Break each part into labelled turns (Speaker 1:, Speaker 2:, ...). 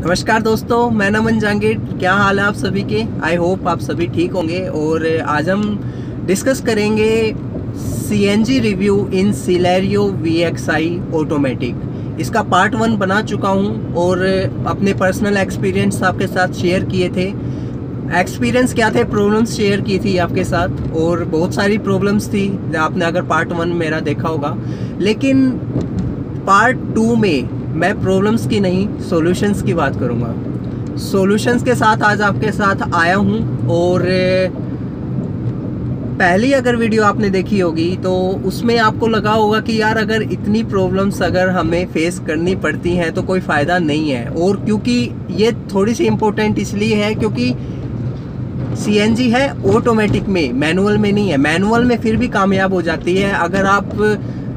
Speaker 1: नमस्कार दोस्तों, मैं नमन जहांगीर। क्या हाल है आप सभी के? आई होप आप सभी ठीक होंगे। और आज हम डिस्कस करेंगे CNG रिव्यू इन सिलेरियो VXI ऑटोमेटिक। इसका पार्ट 1 बना चुका हूं और अपने पर्सनल एक्सपीरियंस आपके साथ शेयर किए थे। एक्सपीरियंस क्या थे, प्रॉब्लम्स शेयर की थी आपके साथ, और बहुत सारी प्रॉब्लम्स थी आपने अगर पार्ट 1 मेरा देखा होगा। लेकिन पार्ट 2 में मैं प्रॉब्लम्स की नहीं, सॉल्यूशंस की बात करूँगा। सॉल्यूशंस के साथ आज आपके साथ आया हूँ। और पहली अगर वीडियो आपने देखी होगी तो उसमें आपको लगा होगा कि यार अगर इतनी प्रॉब्लम्स अगर हमें फेस करनी पड़ती हैं तो कोई फ़ायदा नहीं है। और क्योंकि ये थोड़ी सी इम्पोर्टेंट इसलिए है क्योंकि CNG है ऑटोमेटिक में, मैनुअल में नहीं है। मैनुअल में फिर भी कामयाब हो जाती है। अगर आप,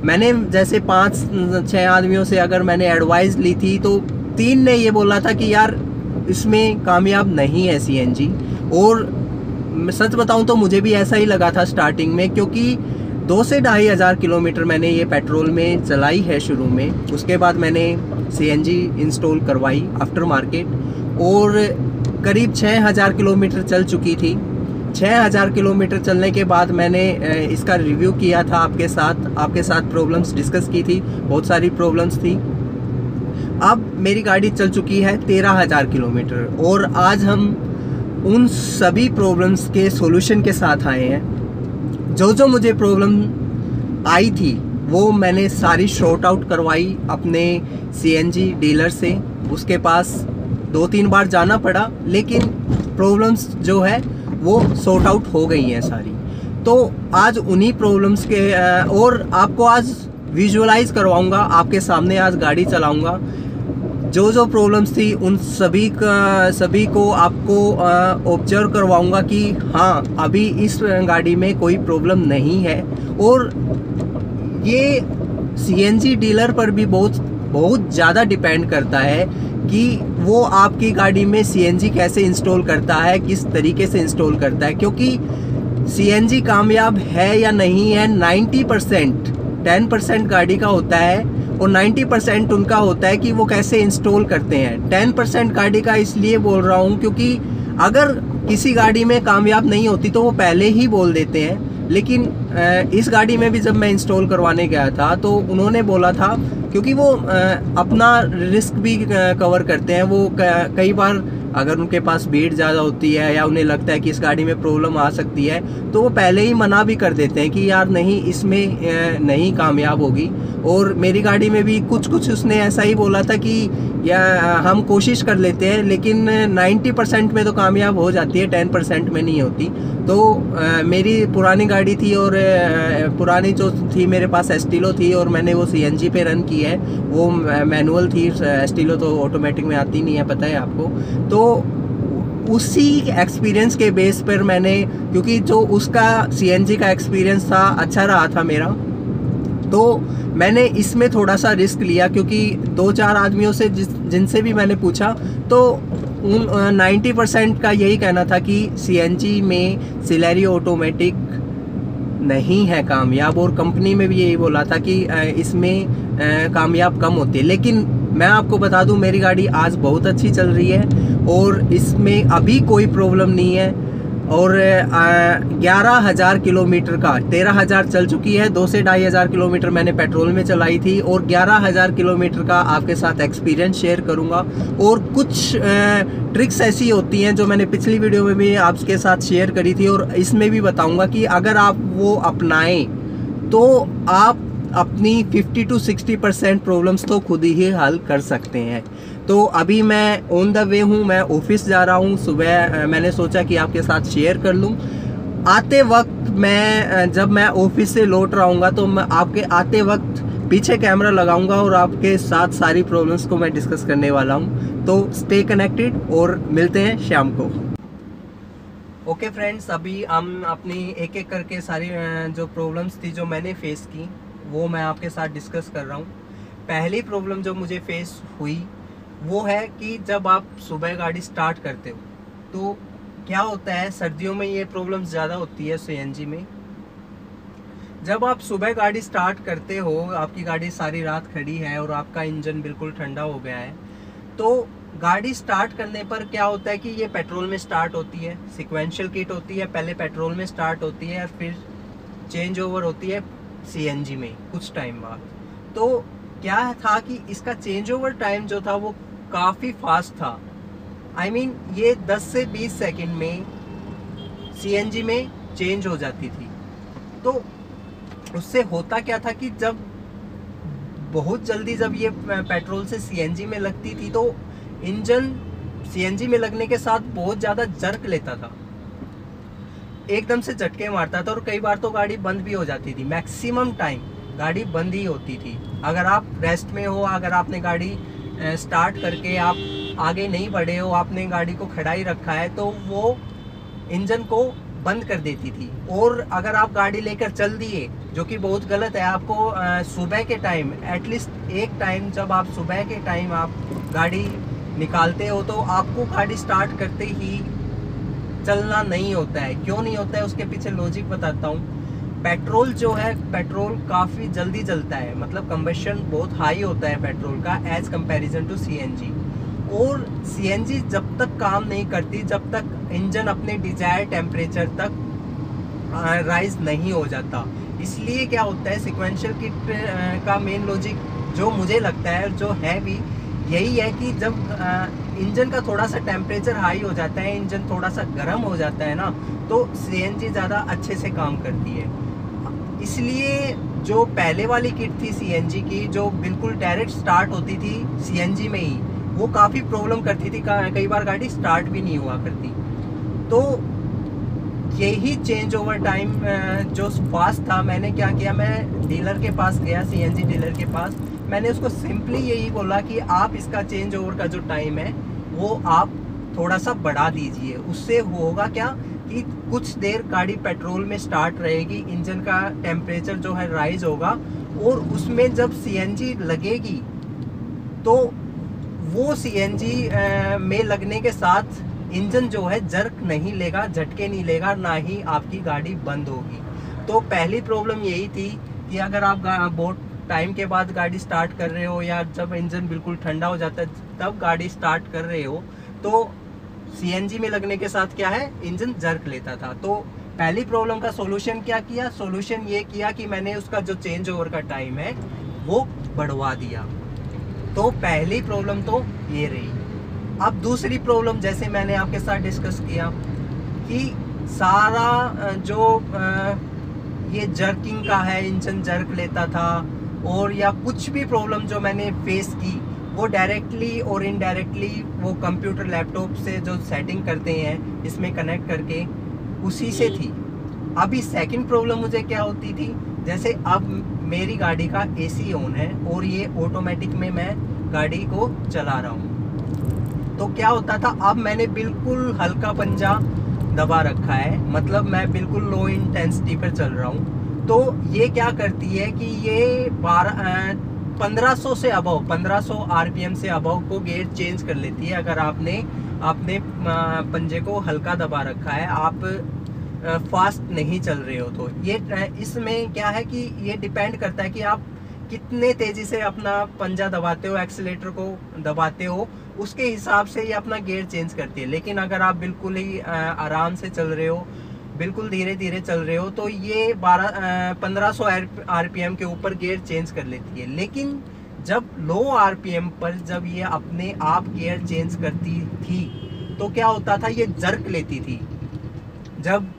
Speaker 1: मैंने जैसे 5-6 आदमियों से अगर मैंने एडवाइस ली थी तो 3 ने ये बोला था कि यार इसमें कामयाब नहीं है CNG। और सच बताऊं तो मुझे भी ऐसा ही लगा था स्टार्टिंग में, क्योंकि 2 से 2,500 किलोमीटर मैंने ये पेट्रोल में चलाई है शुरू में। उसके बाद मैंने CNG इंस्टॉल करवाई आफ्टर मार्केट और करीब 6,000 किलोमीटर चल चुकी थी। 6,000 किलोमीटर चलने के बाद मैंने इसका रिव्यू किया था आपके साथ प्रॉब्लम्स डिस्कस की थी। बहुत सारी प्रॉब्लम्स थी। अब मेरी गाड़ी चल चुकी है 13,000 किलोमीटर और आज हम उन सभी प्रॉब्लम्स के सॉल्यूशन के साथ आए हैं। जो मुझे प्रॉब्लम आई थी वो मैंने सारी शॉर्ट आउट करवाई अपने CNG डीलर से। उसके पास 2-3 बार जाना पड़ा, लेकिन प्रॉब्लम्स जो है वो सॉर्ट आउट हो गई हैं सारी। तो आज उन्हीं प्रॉब्लम्स के और आपको आज विजुअलाइज करवाऊंगा, आपके सामने आज गाड़ी चलाऊंगा। जो प्रॉब्लम्स थी उन सभी को आपको ऑब्जर्व करवाऊंगा कि हाँ अभी इस गाड़ी में कोई प्रॉब्लम नहीं है। और ये CNG डीलर पर भी बहुत ज़्यादा डिपेंड करता है कि वो आपकी गाड़ी में CNG कैसे इंस्टॉल करता है, किस तरीके से इंस्टॉल करता है। क्योंकि CNG कामयाब है या नहीं है 90%, 10% गाड़ी का होता है और 90% उनका होता है कि वो कैसे इंस्टॉल करते हैं। 10% गाड़ी का इसलिए बोल रहा हूँ क्योंकि अगर किसी गाड़ी में कामयाब नहीं होती तो वो पहले ही बोल देते हैं। लेकिन इस गाड़ी में भी जब मैं इंस्टॉल करवाने गया था तो उन्होंने बोला था, क्योंकि वो अपना रिस्क भी कवर करते हैं। वो कई बार अगर उनके पास भीड़ ज़्यादा होती है या उन्हें लगता है कि इस गाड़ी में प्रॉब्लम आ सकती है तो वो पहले ही मना भी कर देते हैं कि यार नहीं, इसमें नहीं कामयाब होगी। और मेरी गाड़ी में भी कुछ उसने ऐसा ही बोला था कि या हम कोशिश कर लेते हैं, लेकिन 90% में तो कामयाब हो जाती है, 10% में नहीं होती। तो मेरी पुरानी गाड़ी थी और पुरानी जो थी मेरे पास एस्टिलो थी और मैंने वो CNG पे रन की है। वो मैनुअल थी, एस्टिलो तो ऑटोमेटिक में आती नहीं है, पता है आपको। तो उसी एक्सपीरियंस के बेस पर मैंने, क्योंकि जो उसका CNG का एक्सपीरियंस था अच्छा रहा था मेरा, तो मैंने इसमें थोड़ा सा रिस्क लिया। क्योंकि 2-4 आदमियों से जिनसे भी मैंने पूछा तो उन 90% का यही कहना था कि CNG में सिलेरियो ऑटोमेटिक नहीं है कामयाब। और कंपनी में भी यही बोला था कि इसमें कामयाब कम होती है। लेकिन मैं आपको बता दूं, मेरी गाड़ी आज बहुत अच्छी चल रही है और इसमें अभी कोई प्रॉब्लम नहीं है। और 11,000 किलोमीटर का, 13,000 चल चुकी है। 2 से 2,500 किलोमीटर मैंने पेट्रोल में चलाई थी और 11,000 किलोमीटर का आपके साथ एक्सपीरियंस शेयर करूंगा। और कुछ ट्रिक्स ऐसी होती हैं जो मैंने पिछली वीडियो में भी आपके साथ शेयर करी थी और इसमें भी बताऊंगा कि अगर आप वो अपनाएं तो आप अपनी 50-60% प्रॉब्लम्स तो खुद ही हल कर सकते हैं। तो अभी मैं ऑन द वे हूँ, मैं ऑफिस जा रहा हूँ। सुबह मैंने सोचा कि आपके साथ शेयर कर लूँ। आते वक्त मैं, जब मैं ऑफिस से लौट रहा हूँगा तो मैं आपके आते वक्त पीछे कैमरा लगाऊंगा और आपके साथ सारी प्रॉब्लम्स को मैं डिस्कस करने वाला हूँ। तो स्टे कनेक्टेड और मिलते हैं शाम को। ओके फ्रेंड्स, अभी हम अपनी एक एक करके सारी जो प्रॉब्लम्स थी जो मैंने फेस की वो मैं आपके साथ डिस्कस कर रहा हूँ। पहली प्रॉब्लम जो मुझे फेस हुई वो है कि जब आप सुबह गाड़ी स्टार्ट करते हो तो क्या होता है, सर्दियों में ये प्रॉब्लम ज़्यादा होती है CNG में। जब आप सुबह गाड़ी स्टार्ट करते हो, आपकी गाड़ी सारी रात खड़ी है और आपका इंजन बिल्कुल ठंडा हो गया है, तो गाड़ी स्टार्ट करने पर क्या होता है कि ये पेट्रोल में स्टार्ट होती है, सिक्वेंशियल किट होती है, पहले पेट्रोल में स्टार्ट होती है और फिर चेंज ओवर होती है सीएनजी में कुछ टाइम बाद। तो क्या था कि इसका चेंज ओवर टाइम जो था वो काफ़ी फास्ट था। I mean, ये 10 से 20 सेकंड में सीएनजी में चेंज हो जाती थी। तो उससे होता क्या था कि जब बहुत जल्दी जब ये पेट्रोल से सीएनजी में लगती थी तो इंजन सीएनजी में लगने के साथ बहुत ज़्यादा जर्क लेता था, एकदम से झटके मारता था, और कई बार तो गाड़ी बंद भी हो जाती थी। मैक्सिमम टाइम गाड़ी बंद ही होती थी। अगर आप रेस्ट में हो, अगर आपने गाड़ी स्टार्ट करके आप आगे नहीं बढ़े हो, आपने गाड़ी को खड़ा ही रखा है, तो वो इंजन को बंद कर देती थी। और अगर आप गाड़ी लेकर चल दिए, जो कि बहुत गलत है, आपको सुबह के टाइम एटलीस्ट एक टाइम जब आप सुबह के टाइम आप गाड़ी निकालते हो तो आपको गाड़ी स्टार्ट करते ही चलना नहीं होता है। क्यों नहीं होता है, उसके पीछे लॉजिक बताता हूँ। पेट्रोल जो है, पेट्रोल काफ़ी जल्दी जलता है, मतलब कंबशन बहुत हाई होता है पेट्रोल का एज कंपैरिजन टू सीएनजी। और सीएनजी जब तक काम नहीं करती, जब तक इंजन अपने डिजायर्ड टेम्परेचर तक राइज नहीं हो जाता। इसलिए क्या होता है, सिक्वेंशियल किट का मेन लॉजिक जो मुझे लगता है, जो है भी यही है कि जब इंजन का थोड़ा सा टेम्परेचर हाई हो जाता है, इंजन थोड़ा सा गर्म हो जाता है ना, तो सीएनजी ज़्यादा अच्छे से काम करती है। इसलिए जो पहले वाली किट थी सीएनजी की, जो बिल्कुल डायरेक्ट स्टार्ट होती थी सीएनजी में ही, वो काफ़ी प्रॉब्लम करती थी, कई बार गाड़ी स्टार्ट भी नहीं हुआ करती। तो यही चेंज ओवर टाइम जो फास्ट था, मैंने क्या किया, मैं डीलर के पास गया, सीएनजी डीलर के पास। मैंने उसको सिंपली यही बोला कि आप इसका चेंज ओवर का जो टाइम है वो आप थोड़ा सा बढ़ा दीजिए। उससे होगा क्या कि कुछ देर गाड़ी पेट्रोल में स्टार्ट रहेगी, इंजन का टेम्परेचर जो है राइज होगा, और उसमें जब सीएनजी लगेगी तो वो सीएनजी में लगने के साथ इंजन जो है जर्क नहीं लेगा, झटके नहीं लेगा, ना ही आपकी गाड़ी बंद होगी। तो पहली प्रॉब्लम यही थी कि अगर आप बहुत टाइम के बाद गाड़ी स्टार्ट कर रहे हो, या जब इंजन बिल्कुल ठंडा हो जाता है तब गाड़ी स्टार्ट कर रहे हो, तो सीएनजी में लगने के साथ क्या है, इंजन जर्क लेता था। तो पहली प्रॉब्लम का सॉल्यूशन क्या किया, सॉल्यूशन ये किया कि मैंने उसका जो चेंज ओवर का टाइम है वो बढ़वा दिया। तो पहली प्रॉब्लम तो ये रही। अब दूसरी प्रॉब्लम, जैसे मैंने आपके साथ डिस्कस किया कि सारा जो ये जर्किंग का है, इंजन जर्क लेता था, और या कुछ भी प्रॉब्लम जो मैंने फेस की, वो डायरेक्टली और इनडायरेक्टली वो कंप्यूटर लैपटॉप से जो सेटिंग करते हैं इसमें कनेक्ट करके, उसी से थी। अभी सेकंड प्रॉब्लम मुझे क्या होती थी, जैसे अब मेरी गाड़ी का एसी ऑन है और ये ऑटोमेटिक में मैं गाड़ी को चला रहा हूँ, तो क्या होता था, अब मैंने बिल्कुल हल्का पंजा दबा रखा है, मतलब मैं बिल्कुल लो इंटेंसिटी पर चल रहा हूँ। तो ये क्या करती है कि ये 1500 से अबव, 1500 आरपीएम से अबव को गियर चेंज कर लेती है। अगर आपने अपने पंजे को हल्का दबा रखा है, आप फास्ट नहीं चल रहे हो, तो ये इसमें क्या है कि ये डिपेंड करता है कि आप कितने तेज़ी से अपना पंजा दबाते हो, एक्सीलेटर को दबाते हो, उसके हिसाब से ये अपना गियर चेंज करती है। लेकिन अगर आप बिल्कुल ही आराम से चल रहे हो, बिल्कुल धीरे धीरे चल रहे हो, तो ये 1500 आरपीएम के ऊपर गियर चेंज कर लेती है। लेकिन जब लो आरपीएम पर जब ये अपने आप गियर चेंज करती थी तो क्या होता था, ये जर्क लेती थी। जब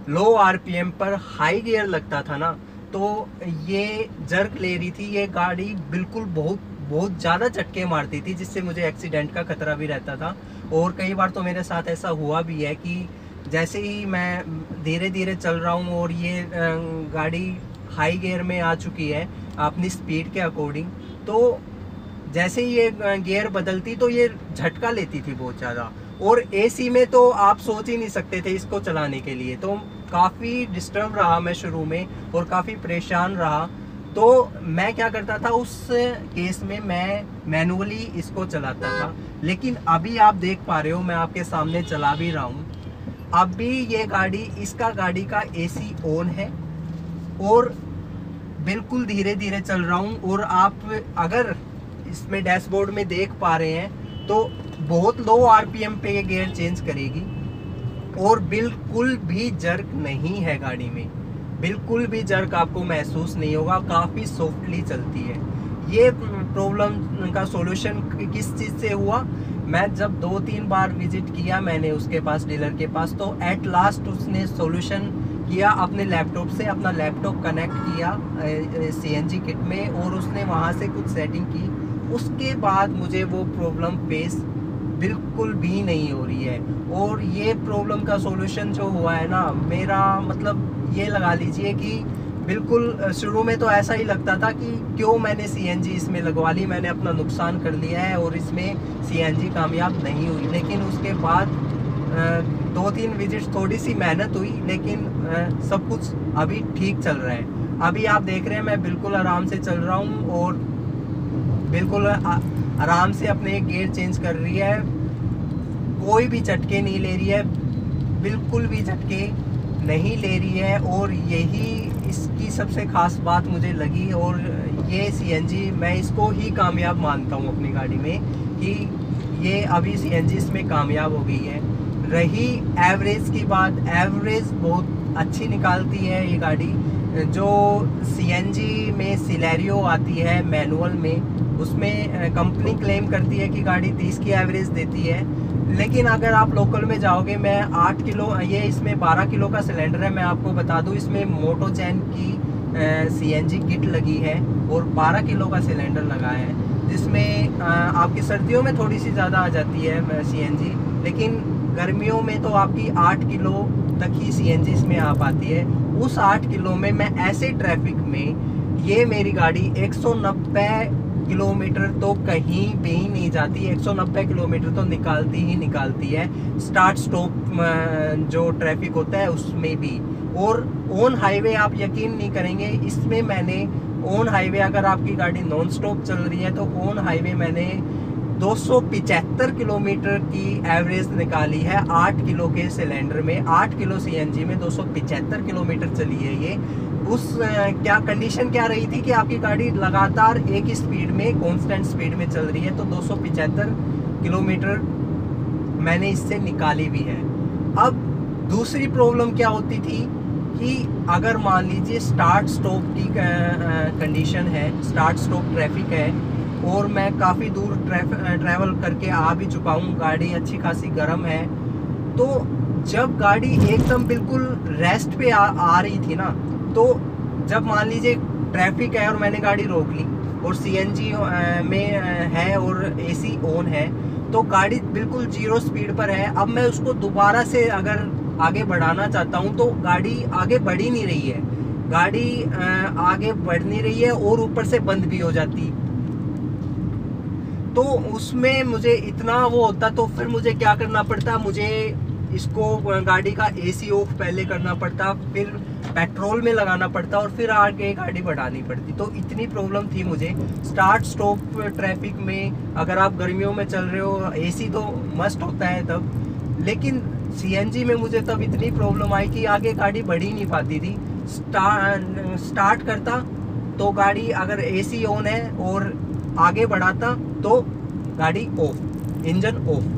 Speaker 1: लो आरपीएम पर हाई गियर लगता था ना, तो ये जर्क ले रही थी, ये गाड़ी बिल्कुल बहुत ज़्यादा झटके मारती थी, जिससे मुझे एक्सीडेंट का खतरा भी रहता था। और कई बार तो मेरे साथ ऐसा हुआ भी है कि जैसे ही मैं धीरे धीरे चल रहा हूँ और ये गाड़ी हाई गियर में आ चुकी है अपनी स्पीड के अकॉर्डिंग, तो जैसे ही ये गियर बदलती तो ये झटका लेती थी बहुत ज़्यादा। और एसी में तो आप सोच ही नहीं सकते थे इसको चलाने के लिए, तो काफ़ी डिस्टर्ब रहा मैं शुरू में और काफ़ी परेशान रहा। तो मैं क्या करता था, उस केस में मैं मैनुअली इसको चलाता था। लेकिन अभी आप देख पा रहे हो, मैं आपके सामने चला भी रहा हूँ, अभी ये गाड़ी का एसी ऑन है और बिल्कुल धीरे धीरे चल रहा हूँ। और आप अगर इसमें डैशबोर्ड में देख पा रहे हैं तो बहुत लो आरपीएम पे ये गियर चेंज करेगी और बिल्कुल भी जर्क नहीं है गाड़ी में, बिल्कुल भी जर्क आपको महसूस नहीं होगा, काफ़ी सॉफ्टली चलती है। ये प्रॉब्लम का सॉल्यूशन किस चीज़ से हुआ, मैं जब 2-3 बार विजिट किया मैंने उसके पास, डीलर के पास, तो एट लास्ट उसने सॉल्यूशन किया अपने लैपटॉप से, अपना लैपटॉप कनेक्ट किया सीएनजी किट में और उसने वहाँ से कुछ सेटिंग की। उसके बाद मुझे वो प्रॉब्लम फेस बिल्कुल भी नहीं हो रही है। और ये प्रॉब्लम का सॉल्यूशन जो हुआ है ना, मेरा मतलब ये लगा लीजिए कि बिल्कुल शुरू में तो ऐसा ही लगता था कि क्यों मैंने सीएनजी इसमें लगवा ली, मैंने अपना नुकसान कर लिया है और इसमें सीएनजी कामयाब नहीं हुई। लेकिन उसके बाद 2-3 विजिट्स, थोड़ी सी मेहनत हुई, लेकिन सब कुछ अभी ठीक चल रहा है। अभी आप देख रहे हैं मैं बिल्कुल आराम से चल रहा हूँ और बिल्कुल आराम से अपने गियर चेंज कर रही है, कोई भी झटके नहीं ले रही है, बिल्कुल भी झटके नहीं ले रही है। और यही इसकी सबसे ख़ास बात मुझे लगी। और ये सीएनजी मैं इसको ही कामयाब मानता हूँ अपनी गाड़ी में, कि ये अभी सीएनजी इसमें कामयाब हो गई है। रही एवरेज की बात, एवरेज बहुत अच्छी निकालती है ये गाड़ी। जो सीएनजी में सिलेरियो आती है मैनुअल में, उसमें कंपनी क्लेम करती है कि गाड़ी 30 की एवरेज देती है, लेकिन अगर आप लोकल में जाओगे, मैं 8 किलो, ये इसमें 12 किलो का सिलेंडर है, मैं आपको बता दूं इसमें मोटोजैन की सीएनजी किट लगी है और 12 किलो का सिलेंडर लगा है, जिसमें आपकी सर्दियों में थोड़ी सी ज़्यादा आ जाती है सीएनजी, लेकिन गर्मियों में तो आपकी 8 किलो तक ही सीएनजी इसमें आ पाती है। उस 8 किलो में मैं ऐसे ट्रैफिक में, ये मेरी गाड़ी 190 किलोमीटर तो कहीं भी नहीं जाती, 190 किलोमीटर तो निकालती ही निकालती है, स्टार्ट स्टॉप जो ट्रैफिक होता है उसमें भी। और ऑन हाईवे आप यकीन नहीं करेंगे, इसमें मैंने ऑन हाईवे, अगर आपकी गाड़ी नॉन स्टॉप चल रही है तो ऑन हाईवे मैंने 275 किलोमीटर की एवरेज निकाली है 8 किलो के सिलेंडर में। 8 किलो सीएनजी में 275 किलोमीटर चली है ये। उस क्या कंडीशन क्या रही थी कि आपकी गाड़ी लगातार एक ही स्पीड में, कांस्टेंट स्पीड में चल रही है, तो 275 किलोमीटर मैंने इससे निकाली भी है। अब दूसरी प्रॉब्लम क्या होती थी कि अगर मान लीजिए स्टार्ट स्टॉप की कंडीशन है, स्टार्ट स्टॉप ट्रैफिक है और मैं काफ़ी दूर ट्रैवल करके आ भी चुका हूँ, गाड़ी अच्छी खासी गर्म है, तो जब गाड़ी एकदम बिल्कुल रेस्ट पे आ रही थी ना, तो जब मान लीजिए ट्रैफिक है और मैंने गाड़ी रोक ली और सीएनजी में है और एसी ऑन है, तो गाड़ी बिल्कुल 0 स्पीड पर है। अब मैं उसको दोबारा से अगर आगे बढ़ाना चाहता हूँ तो गाड़ी आगे बढ़ ही नहीं रही है, गाड़ी आगे बढ़ नहीं रही है और ऊपर से बंद भी हो जाती। तो उसमें मुझे इतना वो होता, तो फिर मुझे क्या करना पड़ता, मुझे इसको गाड़ी का एसी ऑफ पहले करना पड़ता, फिर पेट्रोल में लगाना पड़ता और फिर आगे गाड़ी बढ़ानी पड़ती। तो इतनी प्रॉब्लम थी मुझे स्टार्ट स्टॉप ट्रैफिक में। अगर आप गर्मियों में चल रहे हो, एसी तो मस्ट होता है तब, लेकिन सीएनजी में मुझे तब इतनी प्रॉब्लम आई कि आगे गाड़ी बढ़ ही नहीं पाती थी। स्टार्ट करता तो गाड़ी, अगर एसी ऑन है और आगे बढ़ाता तो गाड़ी ऑफ, इंजन ऑफ।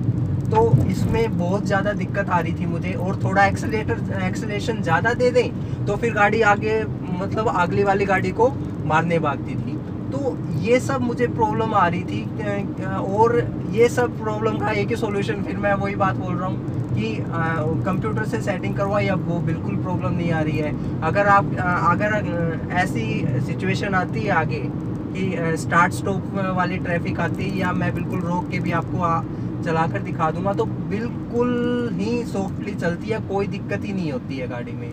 Speaker 1: तो इसमें बहुत ज़्यादा दिक्कत आ रही थी मुझे। और थोड़ा एक्सेलेरेशन ज़्यादा दे दें तो फिर गाड़ी आगे, मतलब अगली वाली गाड़ी को मारने भागती थी। तो ये सब मुझे प्रॉब्लम आ रही थी। और ये सब प्रॉब्लम का एक ही सॉल्यूशन, फिर मैं वही बात बोल रहा हूँ कि कंप्यूटर से सेटिंग करवाई, अब वो बिल्कुल प्रॉब्लम नहीं आ रही है। अगर ऐसी सिचुएशन आती है आगे कि स्टार्ट स्टॉप वाली ट्रैफिक आती है, या मैं बिल्कुल रोक के भी आपको चलाकर दिखा दूंगा, तो बिल्कुल ही सॉफ्टली चलती है, कोई दिक्कत ही नहीं होती है गाड़ी में।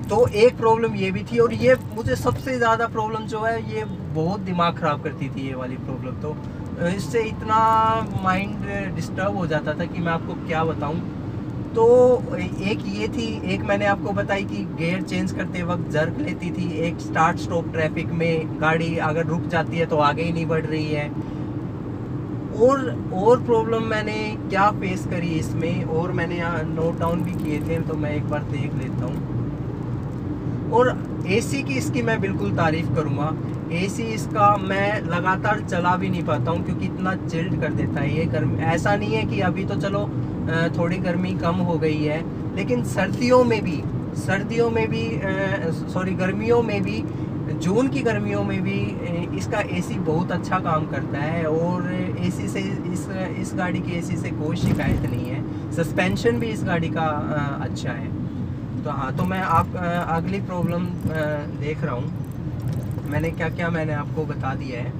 Speaker 1: तो एक प्रॉब्लम ये भी थी। और ये मुझे सबसे ज़्यादा प्रॉब्लम जो है, ये बहुत दिमाग ख़राब करती थी ये वाली प्रॉब्लम। तो इससे इतना माइंड डिस्टर्ब हो जाता था कि मैं आपको क्या बताऊं। तो एक ये थी, एक मैंने आपको बताई कि गियर चेंज करते वक्त जर्क लेती थी, एक स्टार्ट स्टॉप ट्रैफिक में गाड़ी अगर रुक जाती है तो आगे ही नहीं बढ़ रही है। और प्रॉब्लम मैंने क्या फेस करी इसमें, और मैंने यहाँ नोट डाउन भी किए थे, तो मैं एक बार देख लेता हूँ। और एसी की इसकी मैं बिल्कुल तारीफ़ करूँगा। एसी इसका मैं लगातार चला भी नहीं पाता हूँ, क्योंकि इतना चिल्ड कर देता है ये गर्मी। ऐसा नहीं है कि अभी तो चलो थोड़ी गर्मी कम हो गई है, लेकिन सर्दियों में भी गर्मियों में भी, जून की गर्मियों में भी इसका एसी बहुत अच्छा काम करता है। और एसी से इस गाड़ी की एसी से कोई शिकायत नहीं है। सस्पेंशन भी इस गाड़ी का अच्छा है। तो हाँ, तो मैं अगली प्रॉब्लम देख रहा हूँ। मैंने क्या मैंने आपको बता दिया है।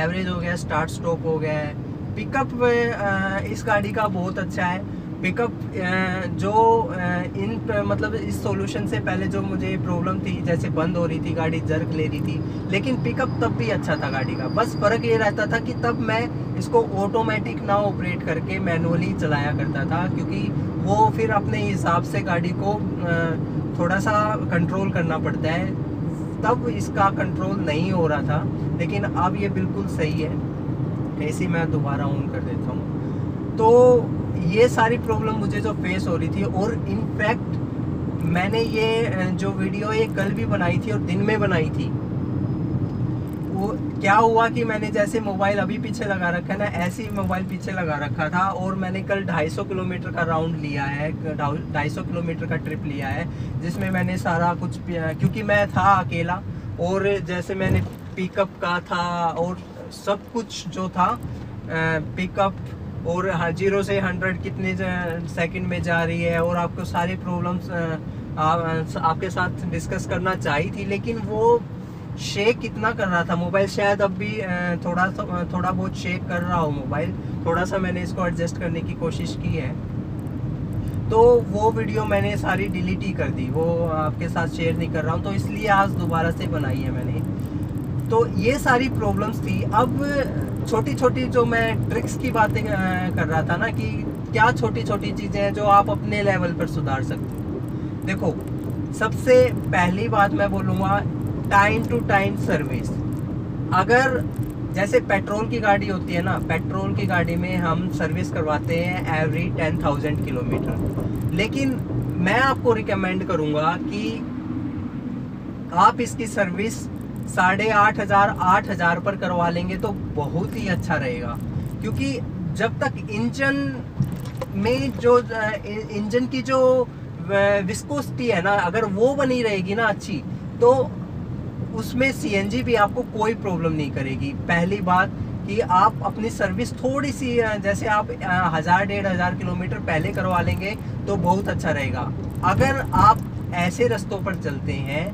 Speaker 1: एवरेज हो गया, स्टार्ट स्टॉप हो गया है। पिकअप इस गाड़ी का बहुत अच्छा है। पिकअप मतलब इस सॉल्यूशन से पहले जो मुझे प्रॉब्लम थी, जैसे बंद हो रही थी गाड़ी, जर्क ले रही थी, लेकिन पिकअप तब भी अच्छा था गाड़ी का। बस फ़र्क ये रहता था कि तब मैं इसको ऑटोमेटिक ना ऑपरेट करके मैनुअली चलाया करता था, क्योंकि वो फिर अपने हिसाब से गाड़ी को थोड़ा सा कंट्रोल करना पड़ता है। तब इसका कंट्रोल नहीं हो रहा था, लेकिन अब ये बिल्कुल सही है। एसी मैं दोबारा ऑन कर देता हूँ। तो ये सारी प्रॉब्लम मुझे जो फेस हो रही थी, और इनफैक्ट मैंने ये जो वीडियो ये कल भी बनाई थी और दिन में बनाई थी। वो क्या हुआ कि मैंने जैसे मोबाइल अभी पीछे लगा रखा है ना, ऐसे ही मोबाइल पीछे लगा रखा था, और मैंने कल 250 किलोमीटर का राउंड लिया है, 250 किलोमीटर का ट्रिप लिया है, जिसमें मैंने सारा कुछ, क्योंकि मैं था अकेला, और जैसे मैंने पिकअप का था और सब कुछ जो था, पिकअप और 0 से 100 कितने सेकंड में जा रही है, और आपको सारी प्रॉब्लम्स आपके साथ डिस्कस करना चाहिए थी, लेकिन वो शेक कितना कर रहा था मोबाइल। शायद अब भी थोड़ा बहुत शेक कर रहा हो मोबाइल। थोड़ा सा मैंने इसको एडजस्ट करने की कोशिश की है, तो वो वीडियो मैंने सारी डिलीट ही कर दी, वो आपके साथ शेयर नहीं कर रहा हूँ, तो इसलिए आज दोबारा से बनाई है मैंने। तो ये सारी प्रॉब्लम्स थी। अब छोटी छोटी जो मैं ट्रिक्स की बातें कर रहा था ना, कि क्या छोटी छोटी चीज़ें हैं जो आप अपने लेवल पर सुधार सकते हो। देखो, सबसे पहली बात मैं बोलूँगा, टाइम टू टाइम सर्विस। अगर जैसे पेट्रोल की गाड़ी होती है ना, पेट्रोल की गाड़ी में हम सर्विस करवाते हैं एवरी 10,000 किलोमीटर, लेकिन मैं आपको रिकमेंड करूँगा कि आप इसकी सर्विस 8,500 8,000 पर करवा लेंगे तो बहुत ही अच्छा रहेगा। क्योंकि जब तक इंजन की जो विस्कोसिटी है ना, अगर वो बनी रहेगी ना अच्छी, तो उसमें सीएनजी भी आपको कोई प्रॉब्लम नहीं करेगी। पहली बात कि आप अपनी सर्विस थोड़ी सी, जैसे आप 1,000-1,500 किलोमीटर पहले करवा लेंगे तो बहुत अच्छा रहेगा। अगर आप ऐसे रास्तों पर चलते हैं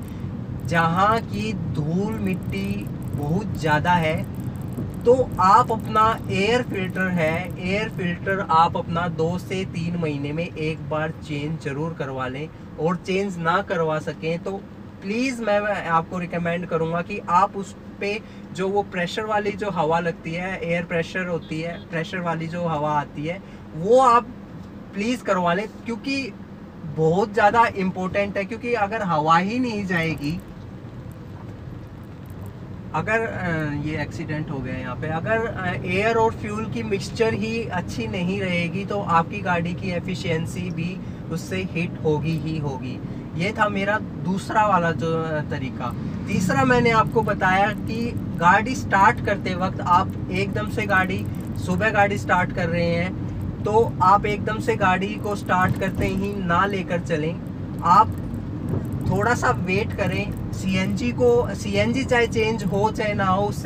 Speaker 1: जहाँ की धूल मिट्टी बहुत ज़्यादा है, तो आप अपना एयर फिल्टर आप अपना 2 से 3 महीने में एक बार चेंज जरूर करवा लें। और चेंज ना करवा सकें तो प्लीज़ मैं आपको रिकमेंड करूँगा कि आप उस पे जो वो प्रेशर वाली जो हवा लगती है, एयर प्रेशर होती है, प्रेशर वाली जो हवा आती है, वो आप प्लीज़ करवा लें, क्योंकि बहुत ज़्यादा इम्पोर्टेंट है। क्योंकि अगर हवा ही नहीं जाएगी, अगर ये एक्सीडेंट हो गया यहाँ पे, अगर एयर और फ्यूल की मिक्सचर ही अच्छी नहीं रहेगी तो आपकी गाड़ी की एफिशिएंसी भी उससे हिट होगी ही होगी। ये था मेरा दूसरा वाला जो तरीका। तीसरा मैंने आपको बताया कि गाड़ी स्टार्ट करते वक्त आप एकदम से सुबह गाड़ी स्टार्ट कर रहे हैं तो आप एकदम से गाड़ी को स्टार्ट करते ही ना लेकर चलें। आप थोड़ा सा वेट करें। सीएनजी चाहे चेंज हो चाहे ना हो, उस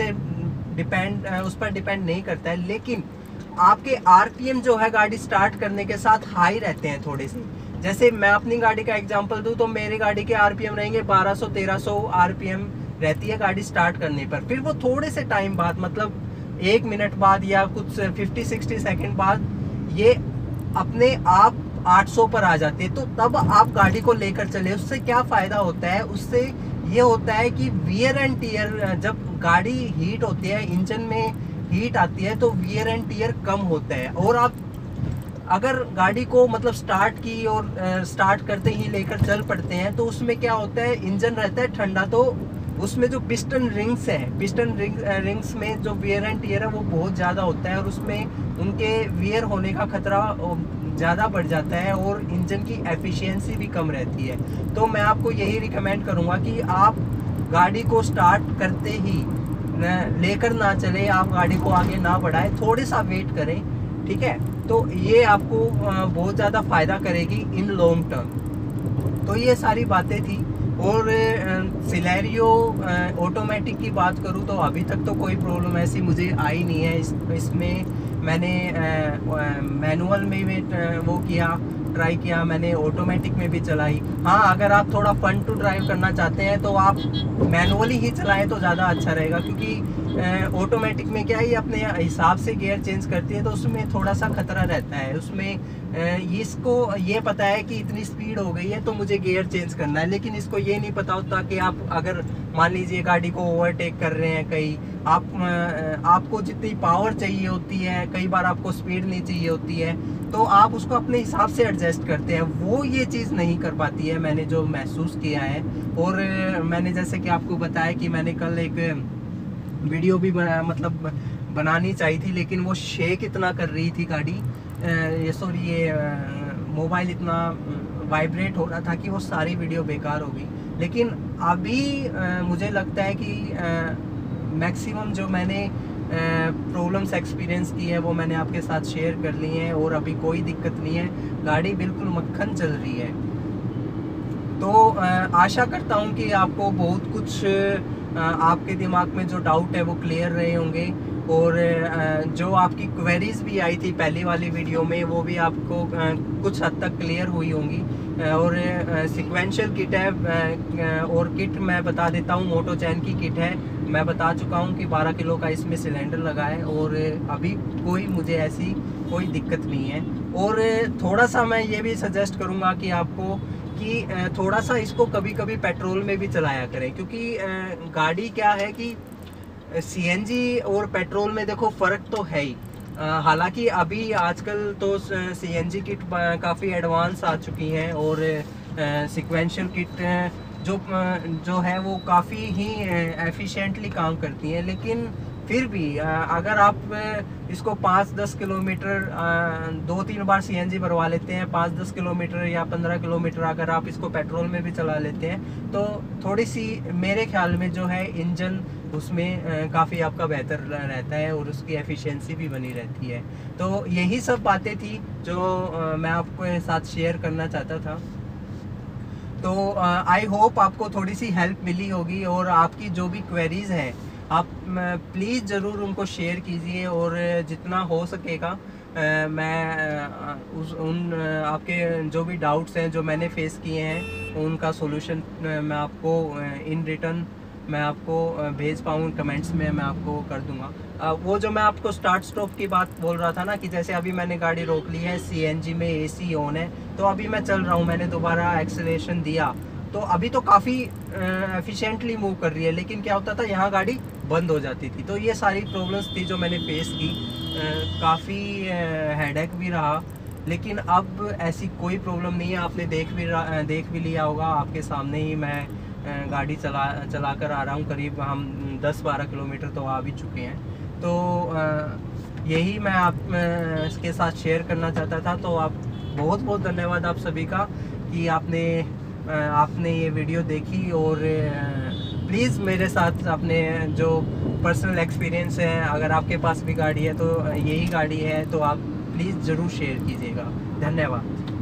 Speaker 1: पर डिपेंड नहीं करता है, लेकिन आपके आरपीएम जो है गाड़ी स्टार्ट करने के साथ हाई रहते हैं थोड़े से। जैसे मैं अपनी गाड़ी का एग्जांपल दूं तो मेरी गाड़ी के आरपीएम रहेंगे 1200-1300 आरपीएम रहती है गाड़ी स्टार्ट करने पर। फिर वो थोड़े से टाइम बाद, मतलब 1 मिनट बाद या कुछ 50-60 सेकंड बाद ये अपने आप 800 पर आ जाती है। तो तब आप गाड़ी को लेकर चले। उससे क्या फ़ायदा होता है? उससे ये होता है कि वियर एंड टियर, जब गाड़ी हीट होती है, इंजन में हीट आती है, तो वियर एंड टियर कम होता है। और आप अगर गाड़ी को मतलब स्टार्ट की और स्टार्ट करते ही लेकर चल पड़ते हैं तो उसमें क्या होता है, इंजन रहता है ठंडा, तो उसमें जो पिस्टन रिंग्स में जो वियर एंड टियर है वो बहुत ज़्यादा होता है और उसमें उनके वियर होने का खतरा ज़्यादा बढ़ जाता है और इंजन की एफिशिएंसी भी कम रहती है। तो मैं आपको यही रिकमेंड करूँगा कि आप गाड़ी को स्टार्ट करते ही लेकर ना चले, आप गाड़ी को आगे ना बढ़ाएं, थोड़ा सा वेट करें, ठीक है। तो ये आपको बहुत ज़्यादा फ़ायदा करेगी इन लॉन्ग टर्म। तो ये सारी बातें थी। और सिलेरियो ऑटोमेटिक की बात करूँ तो अभी तक तो कोई प्रॉब्लम ऐसी मुझे आई नहीं है। इसमें मैंने मैनुअल में भी वो किया, ट्राई किया, मैंने ऑटोमेटिक में भी चलाई। हाँ, अगर आप थोड़ा फन टू ड्राइव करना चाहते हैं तो आप मैनुअली ही चलाएं तो ज़्यादा अच्छा रहेगा, क्योंकि ऑटोमेटिक में क्या है, अपने हिसाब से गियर चेंज करती है, तो उसमें थोड़ा सा खतरा रहता है। उसमें इसको ये पता है कि इतनी स्पीड हो गई है तो मुझे गियर चेंज करना है, लेकिन इसको ये नहीं पता होता कि आप अगर मान लीजिए गाड़ी को ओवरटेक कर रहे हैं कहीं, आपको जितनी पावर चाहिए होती है, कई बार आपको स्पीड नहीं चाहिए होती है, तो आप उसको अपने हिसाब से एडजस्ट करते हैं। वो ये चीज़ नहीं कर पाती है, मैंने जो महसूस किया है। और मैंने जैसे कि आपको बताया कि मैंने कल एक वीडियो भी बनानी चाहिए थी, लेकिन वो शेक इतना कर रही थी गाड़ी, ये मोबाइल इतना वाइब्रेट हो रहा था कि वो सारी वीडियो बेकार हो गई। लेकिन अभी मुझे लगता है कि मैक्सिमम जो मैंने प्रॉब्लम्स एक्सपीरियंस की है वो मैंने आपके साथ शेयर कर ली हैं, और अभी कोई दिक्कत नहीं है, गाड़ी बिल्कुल मक्खन चल रही है। तो आशा करता हूँ कि आपको बहुत कुछ आपके दिमाग में जो डाउट है वो क्लियर रहे होंगे, और जो आपकी क्वेरीज भी आई थी पहली वाली वीडियो में वो भी आपको कुछ हद तक क्लियर हुई होंगी। और सिक्वेंशियल किट है, और किट मैं बता देता हूँ, मोटो चैन की किट है। मैं बता चुका हूँ कि 12 किलो का इसमें सिलेंडर लगा है, और अभी कोई मुझे ऐसी कोई दिक्कत नहीं है। और थोड़ा सा मैं ये भी सजेस्ट करूँगा कि आपको कि थोड़ा सा इसको कभी कभी पेट्रोल में भी चलाया करें, क्योंकि गाड़ी क्या है कि सीएनजी और पेट्रोल में देखो फ़र्क तो है ही। हालांकि अभी आजकल तो सीएनजी किट काफ़ी एडवांस आ चुकी हैं, और सिक्वेंशियल किट जो है वो काफ़ी ही एफिशिएंटली काम करती हैं। लेकिन फिर भी अगर आप इसको 5-10 किलोमीटर 2-3 बार सीएनजी भरवा लेते हैं, 5-10 किलोमीटर या 15 किलोमीटर अगर आप इसको पेट्रोल में भी चला लेते हैं, तो थोड़ी सी मेरे ख्याल में जो है इंजन उसमें काफ़ी आपका बेहतर रहता है, और उसकी एफिशिएंसी भी बनी रहती है। तो यही सब बातें थी जो मैं आपको साथ शेयर करना चाहता था। तो आई होप आपको थोड़ी सी हेल्प मिली होगी, और आपकी जो भी क्वेरीज हैं आप प्लीज़ ज़रूर उनको शेयर कीजिए, और जितना हो सकेगा मैं आपके जो भी डाउट्स हैं जो मैंने फेस किए हैं उनका सॉल्यूशन मैं आपको इन रिटर्न मैं आपको भेज पाऊँ, कमेंट्स में मैं आपको कर दूंगा। वो जो मैं आपको स्टार्ट स्टॉप की बात बोल रहा था ना, कि जैसे अभी मैंने गाड़ी रोक ली है, सीएनजी में एसी ऑन है, तो अभी मैं चल रहा हूँ, मैंने दोबारा एक्सेलरेशन दिया तो अभी तो काफ़ी एफिशिएंटली मूव कर रही है, लेकिन क्या होता था यहाँ गाड़ी बंद हो जाती थी। तो ये सारी प्रॉब्लम्स थी जो मैंने फेस की, काफ़ी हेडेक भी रहा, लेकिन अब ऐसी कोई प्रॉब्लम नहीं है। आपने देख भी लिया होगा, आपके सामने ही मैं गाड़ी चला कर आ रहा हूँ। करीब हम 10-12 किलोमीटर तो आ भी चुके हैं। तो यही मैं आप इसके साथ शेयर करना चाहता था। तो आप बहुत बहुत धन्यवाद आप सभी का कि आपने ये वीडियो देखी, और प्लीज़ मेरे साथ अपने जो पर्सनल एक्सपीरियंस है, अगर आपके पास भी गाड़ी है तो यही गाड़ी है, तो आप प्लीज़ ज़रूर शेयर कीजिएगा। धन्यवाद।